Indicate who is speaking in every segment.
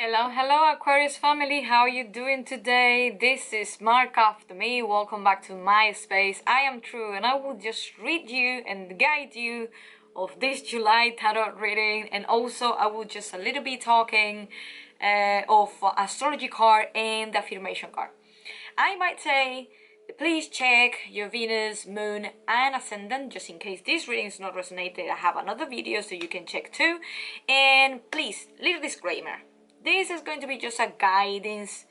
Speaker 1: Hello Aquarius family, how are you doing today? This is Mark.after me. Welcome back to my space. I am True and I will just read you and guide you of this July tarot reading, and also I will just a little bit talking of astrology card and the affirmation card. I might say please check your Venus, Moon and Ascendant just in case this reading is not resonated. I have another video so you can check too. And please, little disclaimer. This is going to be just a guidance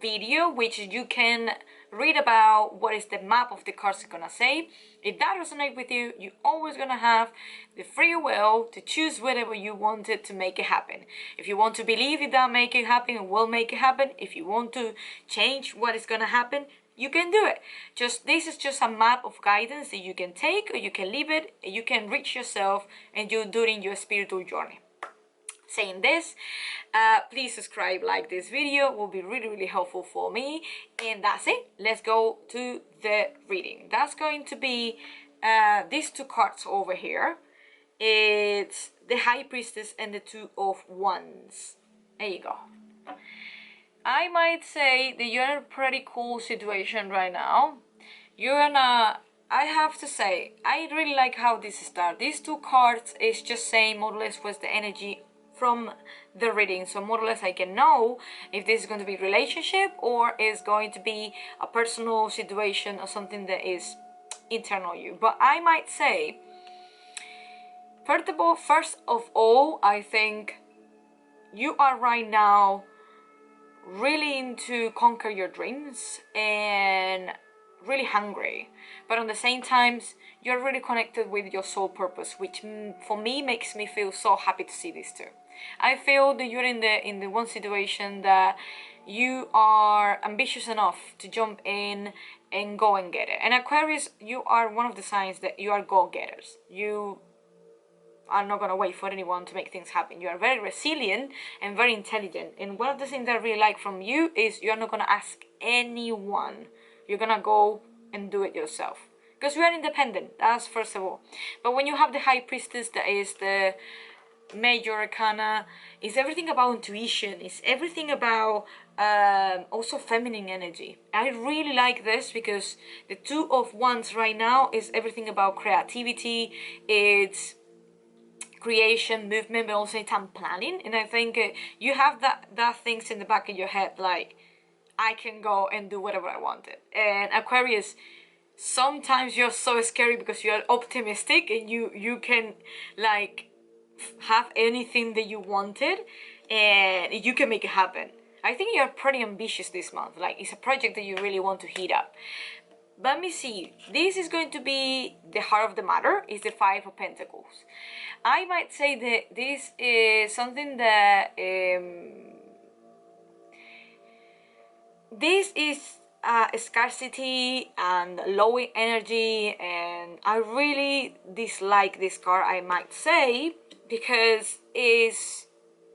Speaker 1: video which you can read about what is the map of the cards gonna say. If that resonates with you, you're always gonna have the free will to choose whatever you wanted to make it happen. If you want to believe it, that make it happen, it will make it happen. If you want to change what is gonna happen, you can do it. This is just a map of guidance that you can take or you can leave it, and you can reach yourself and you during your spiritual journey. Saying this, please subscribe, like this video, will be really helpful for me. And that's it, let's go to the reading. That's going to be these two cards over here. It's the High Priestess and the Two of Wands. There you go. I might say that you're in a pretty cool situation right now. You're in a, I have to say, I really like how this starts. These two cards is just saying more or less what's the energy from the reading, so more or less I can know if this is going to be relationship or is going to be a personal situation or something that is internal you. But I might say, first of all, I think you are right now really into conquer your dreams and really hungry, but on the same time you're really connected with your soul purpose, which for me makes me feel so happy to see this too. I feel that you're in the one situation that you are ambitious enough to jump in and go and get it. And Aquarius, you are one of the signs that you are go-getters. You are not gonna wait for anyone to make things happen. You are very resilient and very intelligent. And one of the things that I really like from you is you're not gonna ask anyone. You're gonna go and do it yourself. Because you are independent, that's first of all. But when you have the High Priestess, that is the major arcana, is everything about intuition, it's everything about also feminine energy. I really like this because the Two of Wands right now is everything about creativity, it's creation, movement, but also time planning. And I think you have that things in the back of your head, like I can go and do whatever I wanted. And Aquarius, sometimes you're so scary because you're optimistic and you can like have anything that you wanted and you can make it happen. I think you're pretty ambitious this month, like it's a project that you really want to heat up. Let me see, this is going to be the heart of the matter, is the Five of Pentacles. I might say that this is something that this is scarcity and low energy, and I really dislike this card, I might say, because it's,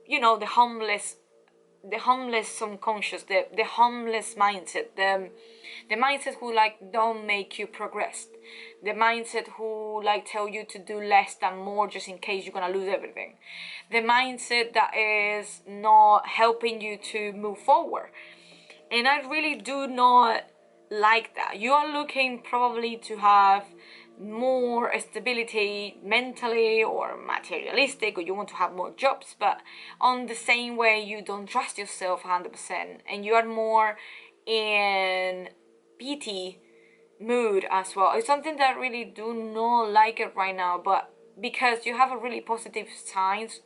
Speaker 1: you know, the homeless subconscious, the homeless mindset, the mindset who like don't make you progress, the mindset who like tell you to do less than more just in case you're gonna lose everything, the mindset that is not helping you to move forward. And I really do not like that. You are looking probably to have more stability mentally or materialistic, or you want to have more jobs, but on the same way you don't trust yourself 100% and you are more in pity mood as well. It's something that I really do not like it right now, but because you have a really positive signs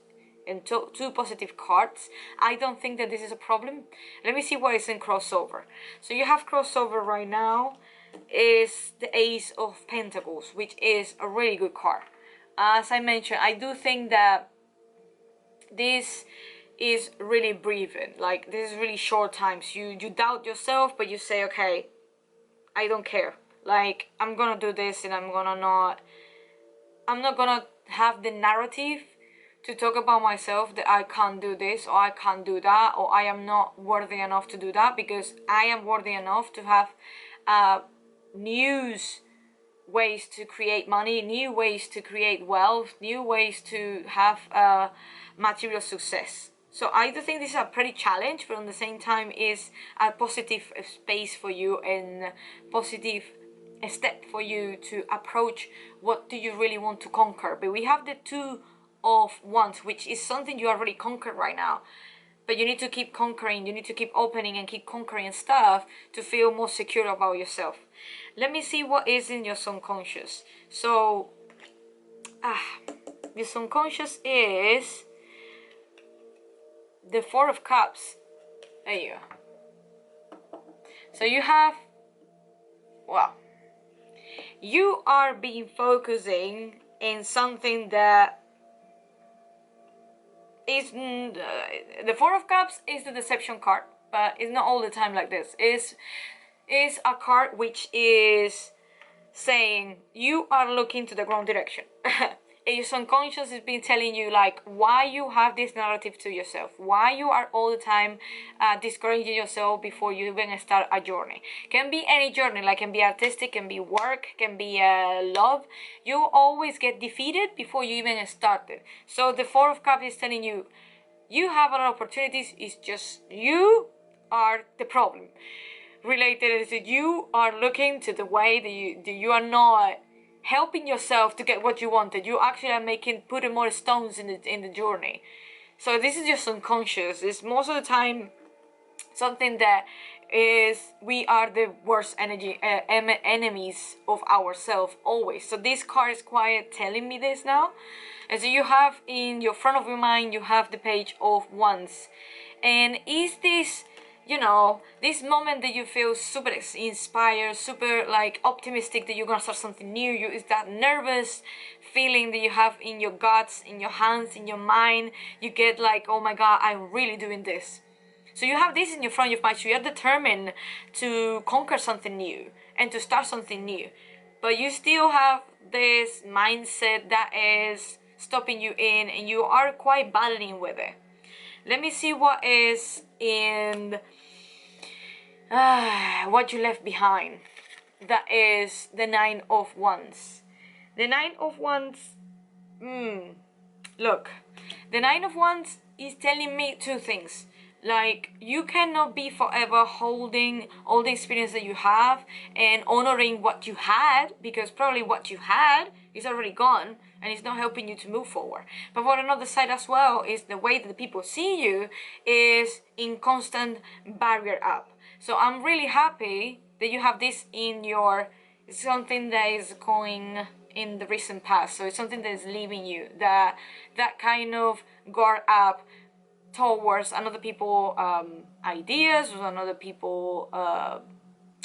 Speaker 1: and two positive cards, I don't think that this is a problem. Let me see what is in crossover. So you have crossover right now is the Ace of Pentacles, which is a really good card. As I mentioned, I do think that this is really breathing, like this is really short times. You doubt yourself, but you say, okay, I don't care, like I'm gonna do this, and I'm not gonna have the narrative to talk about myself that I can't do this or I can't do that or I am not worthy enough to do that, because I am worthy enough to have new ways to create money, new ways to create wealth, new ways to have material success. So I do think this is a pretty challenge, but at the same time is a positive space for you and positive step for you to approach what do you really want to conquer. But we have the Two of Wands, which is something you already conquered right now. But you need to keep conquering, you need to keep opening and keep conquering stuff to feel more secure about yourself. Let me see what is in your subconscious. So, your subconscious is the Four of Cups. There you go. So you have, well, you are being focusing in something that is, the Four of Cups is the deception card, but it's not all the time like this. Is a card which is saying you are looking to the wrong direction. And your subconscious has been telling you like why you have this narrative to yourself, why you are all the time discouraging yourself before you even start a journey. Can be any journey, like can be artistic, can be work, can be love. You always get defeated before you even start it. So the Four of Cups is telling you you have a lot of opportunities, it's just you are the problem. Related is that you are looking to the way that you are not helping yourself to get what you wanted. You actually are putting more stones in the journey. So this is your subconscious. It's most of the time something that is we are the worst enemies of ourselves always. So this card is quite telling me this now. And so you have in your front of your mind, you have the Page of Wands. And is this, you know, this moment that you feel super inspired, super like optimistic that you're gonna start something new. Is that nervous feeling that you have in your guts, in your hands, in your mind. You get like, oh my god, I'm really doing this. So you have this in your front of your mind. So you're determined to conquer something new and to start something new. But you still have this mindset that is stopping you in, and you are quite battling with it. Let me see what is in what you left behind. That is the Nine of Wands. The Nine of Wands, look, the Nine of Wands is telling me two things. Like, you cannot be forever holding all the experience that you have and honoring what you had, because probably what you had is already gone and it's not helping you to move forward. But for another side as well is the way that the people see you is in constant barrier up. So I'm really happy that you have this in your, something that is going in the recent past. So it's something that is leaving you, that kind of guard up towards another people ideas, or another people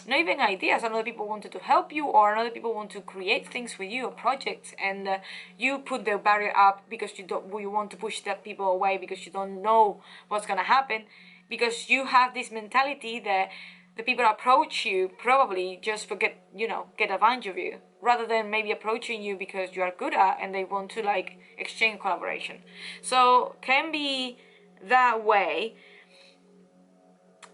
Speaker 1: not even ideas, another people wanted to help you, or another people want to create things with you or projects, and you put the barrier up because you want to push that people away because you don't know what's gonna happen, because you have this mentality that the people approach you probably just get advantage of you, rather than maybe approaching you because you are good at and they want to like exchange collaboration. So can be that way.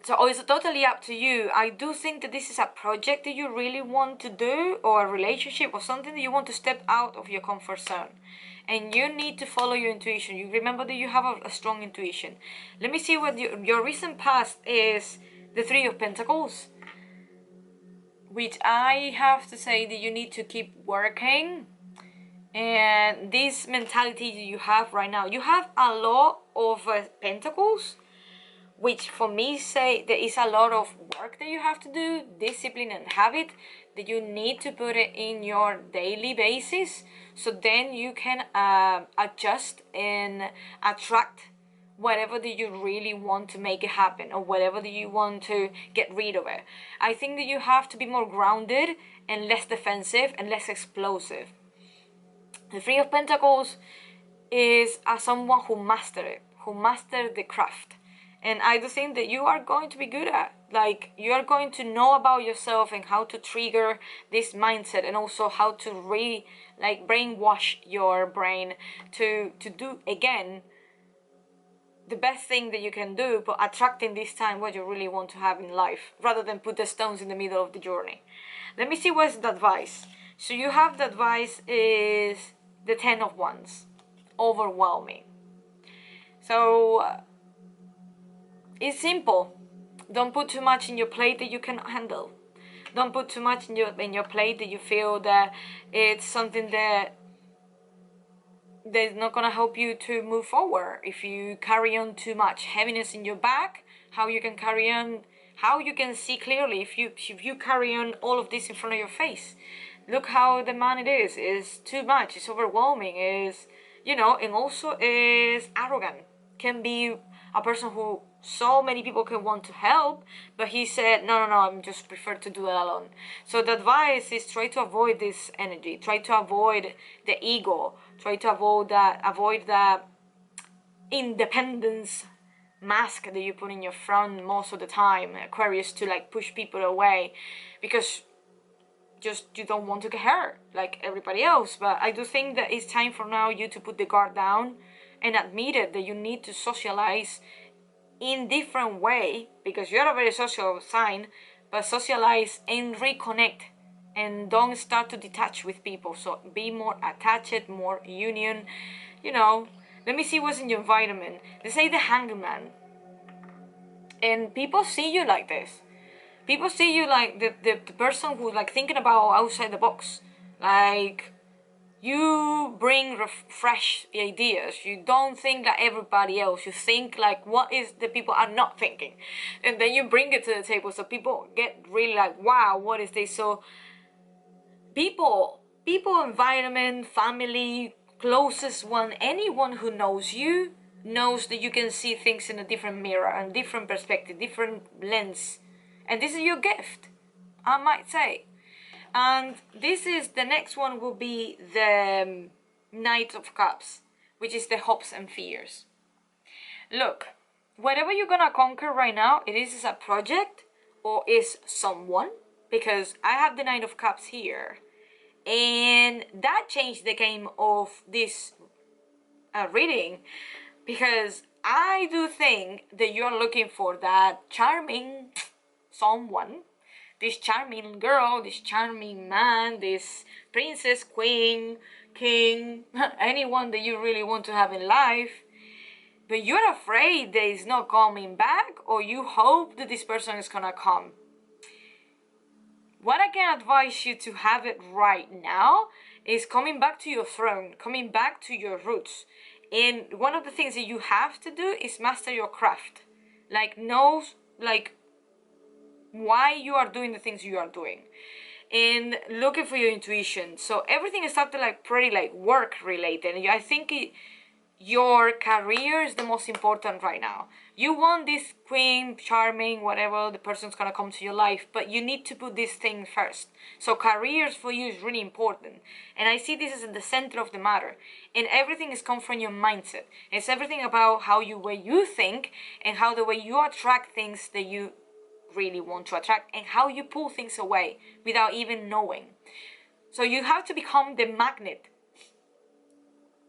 Speaker 1: So it's totally up to you. I do think that this is a project that you really want to do, or a relationship, or something that you want to step out of your comfort zone, and you need to follow your intuition. You remember that you have a strong intuition. Let me see what your recent past is. The Three of Pentacles, which I have to say that you need to keep working. And this mentality that you have right now, you have a lot of Pentacles, which for me say there is a lot of work that you have to do, discipline and habit that you need to put it in your daily basis, so then you can adjust and attract whatever that you really want to make it happen, or whatever that you want to get rid of it. I think that you have to be more grounded and less defensive and less explosive. The Three of Pentacles is someone who mastered the craft. And I do think that you are going to be good at, like, you are going to know about yourself and how to trigger this mindset, and also how to brainwash your brain to do again the best thing that you can do, but attracting this time what you really want to have in life, rather than put the stones in the middle of the journey. Let me see what's the advice. So you have the advice is the Ten of Wands, overwhelming. So It's simple. Don't put too much in your plate that you cannot handle. Don't put too much in your plate that you feel that it's something that's not gonna help you to move forward. If you carry on too much heaviness in your back, how you can carry on, how you can see clearly if you carry on all of this in front of your face. Look how the man it is too much, it's overwhelming, is, you know, and also is arrogant. Can be a person who so many people can want to help, but he said, no, I'm just prefer to do it alone. So the advice is try to avoid this energy, try to avoid the ego, try to avoid that independence mask that you put in your front most of the time, Aquarius, to like push people away because just you don't want to get hurt like everybody else. But I do think that it's time for now you to put the guard down and admit it, that you need to socialize in different way, because you're a very social sign, but socialize and reconnect, and don't start to detach with people. So be more attached, more union, you know. Let me see what's in your environment. They say the hangman, and people see you like this. People see you like the person who's like thinking about outside the box. Like, you bring fresh ideas. You don't think like everybody else. You think like what is the people are not thinking, and then you bring it to the table so people get really like, wow, what is this? So people, environment, family, closest one, anyone who knows you knows that you can see things in a different mirror and different perspective, different lens, and this is your gift, I might say. And this is the next one will be the Knight of Cups, which is the hopes and fears. Look, whatever you're gonna conquer right now, it is a project or is someone, because I have the Knight of Cups here, and that changed the game of this reading, because I do think that you're looking for that charming someone, this charming girl, this charming man, this princess, queen, king, anyone that you really want to have in life, but you're afraid that it's not coming back, or you hope that this person is gonna come. What I can advise you to have it right now is coming back to your throne, coming back to your roots. And one of the things that you have to do is master your craft. Like, know, like, why you are doing the things you are doing, and looking for your intuition. So everything is started like pretty like work related, and I think your career is the most important right now. You want this queen, charming, whatever, the person's gonna come to your life, but you need to put this thing first. So careers for you is really important, and I see this as at the center of the matter, and everything is come from your mindset. It's everything about how way you think, and how the way you attract things that you really want to attract, and how you pull things away without even knowing. So you have to become the magnet.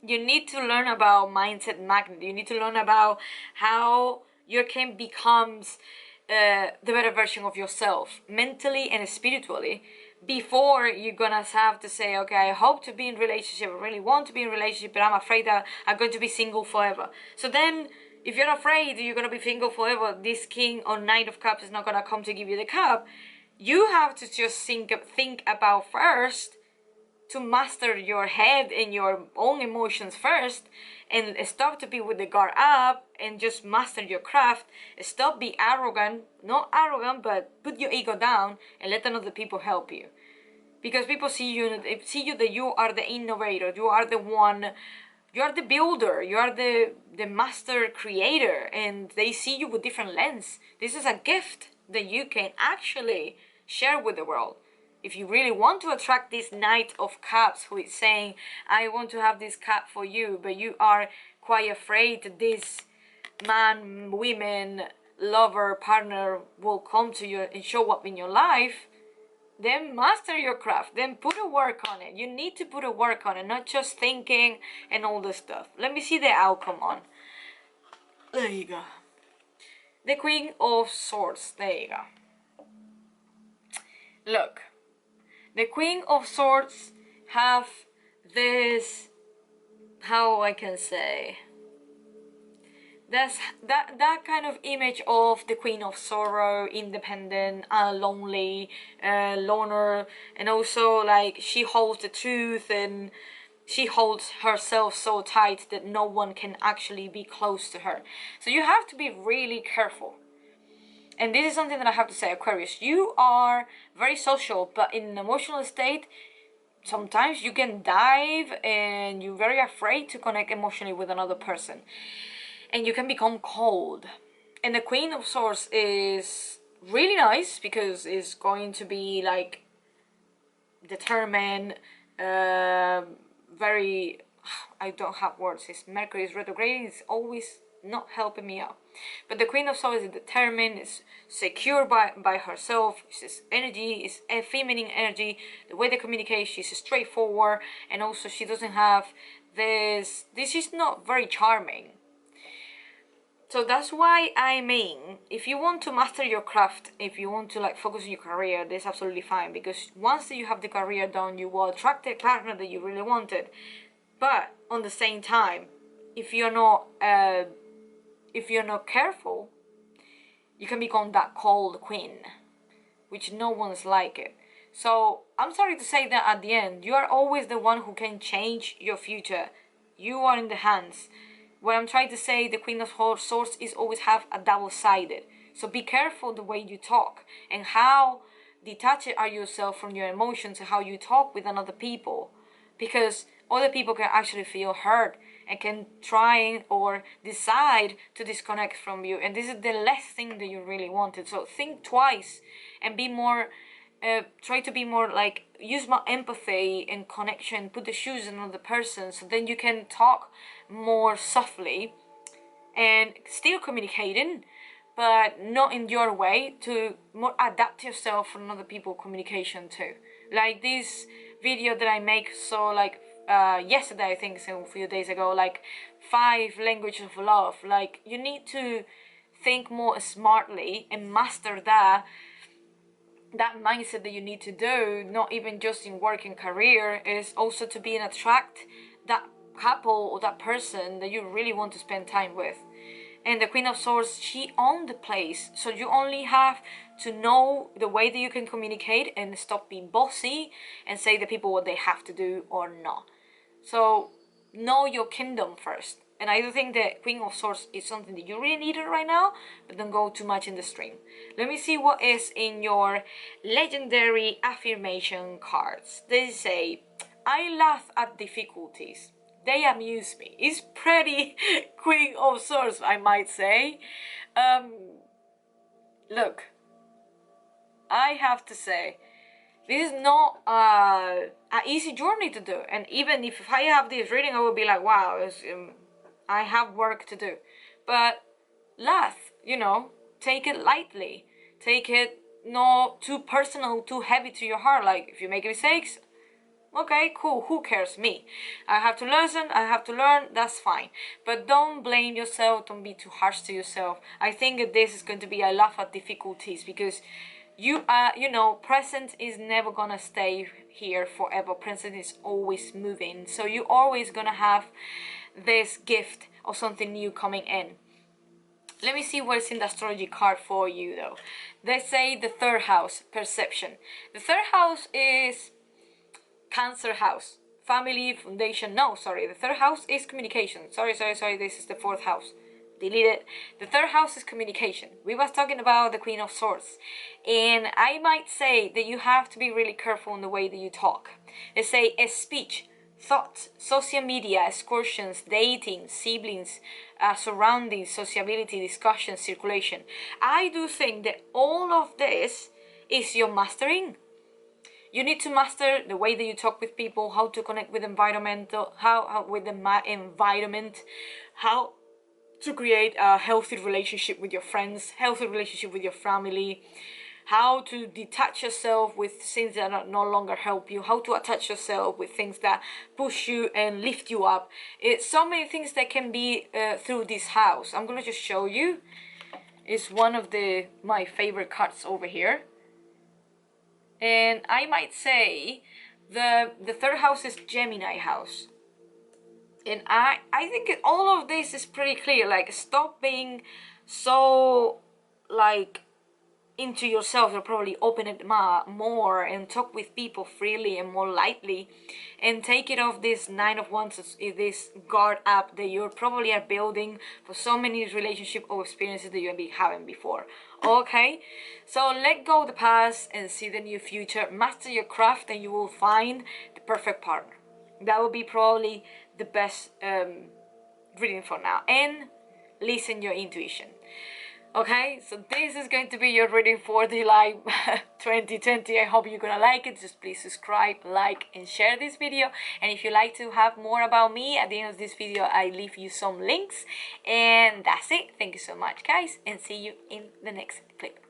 Speaker 1: You need to learn about mindset magnet. You need to learn about how you can becomes the better version of yourself, mentally and spiritually, before you're gonna have to say, okay, I hope to be in relationship, I really want to be in relationship, but I'm afraid that I'm going to be single forever. So then, if you're afraid you're gonna be single forever, this King or Knight of Cups is not gonna come to give you the cup. You have to just think about first, to master your head and your own emotions first, and stop to be with the guard up and just master your craft. Stop be arrogant, not arrogant, but put your ego down and let another people help you. Because people see you that you are the innovator, you are the one, you are the builder, you are the master creator, and they see you with different lens. This is a gift that you can actually share with the world. If you really want to attract this Knight of Cups who is saying, I want to have this cup for you, but you are quite afraid that this man, women, lover, partner will come to you and show up in your life, then master your craft, then put a work on it. You need to put a work on it, not just thinking and all this stuff. Let me see the outcome on. There you go. The Queen of Swords, there you go. Look, the Queen of Swords have this, how I can say, That's that kind of image of the Queen of Sorrow, independent, lonely, loner, and also like she holds the truth and she holds herself so tight that no one can actually be close to her. So you have to be really careful. And this is something that I have to say, Aquarius, you are very social, but in an emotional state, sometimes you can dive and you're very afraid to connect emotionally with another person. And you can become cold. And the Queen of Swords is really nice because it's going to be like determined, very, I don't have words, it's Mercury is retrograde, it's always not helping me out. But the Queen of Swords is determined, is secure by herself, it's energy, it's a feminine energy, the way they communicate, she's straightforward, and also she doesn't have this is not very charming. So that's why I mean, if you want to master your craft, if you want to like focus on your career, that's absolutely fine, because once you have the career done, you will attract the partner that you really wanted. But on the same time, if you're not careful, you can become that cold queen, which no one's like it. So I'm sorry to say that at the end, you are always the one who can change your future. You are in the hands. What I'm trying to say, the Queen of Swords is always have a double-sided. So be careful the way you talk and how detached are yourself from your emotions and how you talk with another people. Because other people can actually feel hurt and can try or decide to disconnect from you. And this is the last thing that you really wanted. So think twice and be more, try to be more like, use more empathy and connection, put the shoes on another person, so then you can talk more softly and still communicating, but not in your way, to more adapt yourself for another people's communication too. Like this video that I make, so like yesterday, I think, so a few days ago, like 5 languages of love. Like you need to think more smartly and master that mindset that you need to do, not even just in work and career, is also to be and attract that couple or that person that you really want to spend time with. And the Queen of Swords, she owns the place, so you only have to know the way that you can communicate and stop being bossy and say to people what they have to do or not. So know your kingdom first. And I do think that Queen of Swords is something that you really need right now, but don't go too much in the stream. Let me see what is in your legendary affirmation cards. They say, I laugh at difficulties. They amuse me. It's pretty Queen of Swords, I might say. Look, I have to say, this is not an easy journey to do. And even if I have this reading, I will be like, wow, I have work to do. But laugh, take it lightly. Take it not too personal, too heavy to your heart. Like, if you make mistakes, okay, cool, who cares? Me. I have to listen, I have to learn, that's fine. But don't blame yourself, don't be too harsh to yourself. I think that this is going to be a laugh at difficulties, because you are, present is never gonna stay here forever. Present is always moving. So you're always gonna have this gift of something new coming in. Let me see what's in the astrology card for you though. They say the 3rd house, perception. The 3rd house is Cancer house, family, foundation. No, sorry, the 3rd house is communication. Sorry, this is the 4th house. Delete it. The 3rd house is communication. We was talking about the Queen of Swords. And I might say that you have to be really careful in the way that you talk. They say a speech, thoughts, social media, excursions, dating, siblings, surroundings, sociability, discussion, circulation. I do think that all of this is your mastering. You need to master the way that you talk with people, how to connect with environmental, how with the environment, how to create a healthy relationship with your friends, healthy relationship with your family, how to detach yourself with things that no longer help you, how to attach yourself with things that push you and lift you up. It's so many things that can be through this house. I'm gonna just show you. It's one of my favorite cards over here. And I might say the 3rd house is Gemini house. And I think all of this is pretty clear. Like, stop being so like into yourself. You'll probably open it more and talk with people freely and more lightly, and take it off this 9 of Wands, this guard up that you probably are building for so many relationship or experiences that you've been having before. Okay, so let go of the past and see the new future. Master your craft and you will find the perfect partner. That will be probably the best reading for now. And listen your intuition. Okay, so this is going to be your reading for July 2020. I hope you're gonna like it. Just please subscribe, like, and share this video. And if you like to have more about me, at the end of this video I leave you some links. And that's it. Thank you so much, guys, and see you in the next clip.